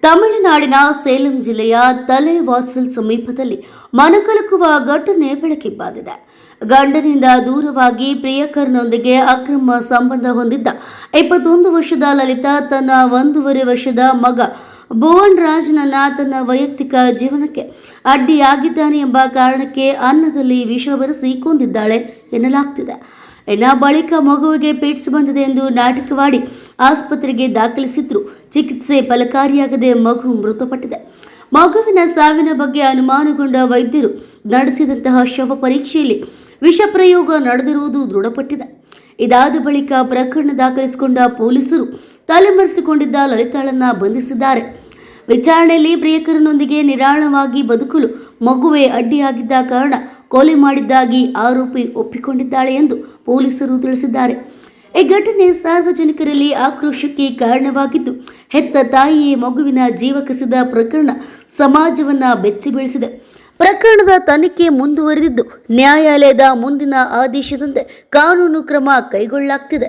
ತಮಿಳುನಾಡಿನ ಸೇಲಂ ಜಿಲ್ಲೆಯ ತಲೆವಾಸಲ್ ಸಮೀಪದಲ್ಲಿ ಮನಕಲಕುವ ಘಟನೆ ಬೆಳಕಿಗೆ ಬಂದಿದೆ. ಗಂಡನಿಂದ ದೂರವಾಗಿ ಪ್ರಿಯಕರನೊಂದಿಗೆ ಅಕ್ರಮ ಸಂಬಂಧ ಹೊಂದಿದ್ದ 21 ವರ್ಷದ ಲಲಿತಾ ತನ್ನ 1.5 ವರ್ಷದ ಮಗ ಭುವನ್ ರಾಜ್ನನ್ನ ತನ್ನ ವೈಯಕ್ತಿಕ ಜೀವನಕ್ಕೆ ಅಡ್ಡಿಯಾಗಿದ್ದಾನೆ ಎಂಬ ಕಾರಣಕ್ಕೆ ಅನ್ನದಲ್ಲಿ ವಿಷ ಬೆರೆಸಿ ಕೊಂದಿದ್ದಾಳೆ ಎನ್ನಲಾಗ್ತಿದೆ. ಬಳಿಕ ಮಗುವಿಗೆ ಪೇಟ್ಸ್ ಬಂದಿದೆ ಎಂದು ನಾಟಕವಾಡಿ ಆಸ್ಪತ್ರೆಗೆ ದಾಖಲಿಸಿದ್ರು. ಚಿಕಿತ್ಸೆ ಫಲಕಾರಿಯಾಗದೆ ಮಗು ಮೃತಪಟ್ಟಿದೆ. ಮಗುವಿನ ಸಾವಿನ ಬಗ್ಗೆ ಅನುಮಾನಗೊಂಡ ವೈದ್ಯರು ನಡೆಸಿದಂತಹ ಶವ ಪರೀಕ್ಷೆಯಲ್ಲಿ ವಿಷ ಪ್ರಯೋಗ ನಡೆದಿರುವುದು ದೃಢಪಟ್ಟಿದೆ. ಇದಾದ ಬಳಿಕ ಪ್ರಕರಣ ದಾಖಲಿಸಿಕೊಂಡ ಪೊಲೀಸರು ತಲೆಮರೆಸಿಕೊಂಡಿದ್ದ ಲಲಿತಾಳನ್ನ ಬಂಧಿಸಿದ್ದಾರೆ. ವಿಚಾರಣೆಯಲ್ಲಿ ಪ್ರಿಯಕರನೊಂದಿಗೆ ನಿರಾಳವಾಗಿ ಬದುಕಲು ಮಗುವೆ ಅಡ್ಡಿಯಾಗಿದ್ದ ಕಾರಣ ಕೊಲೆ ಮಾಡಿದ್ದಾಗಿ ಆರೋಪಿ ಒಪ್ಪಿಕೊಂಡಿದ್ದಾಳೆ ಎಂದು ಪೊಲೀಸರು ತಿಳಿಸಿದ್ದಾರೆ. ಈ ಘಟನೆ ಸಾರ್ವಜನಿಕರಲ್ಲಿ ಆಕ್ರೋಶಕ್ಕೆ ಕಾರಣವಾಗಿದ್ದು, ಹೆತ್ತ ತಾಯಿಯೇ ಮಗುವಿನ ಜೀವ ಕಸಿದ ಪ್ರಕರಣ ಸಮಾಜವನ್ನ ಬೆಚ್ಚಿ ಬೀಳಿಸಿದೆ. ಪ್ರಕರಣದ ತನಿಖೆ ಮುಂದುವರೆದಿದ್ದು, ನ್ಯಾಯಾಲಯದ ಮುಂದಿನ ಆದೇಶದಂತೆ ಕಾನೂನು ಕ್ರಮ ಕೈಗೊಳ್ಳಲಾಗ್ತಿದೆ.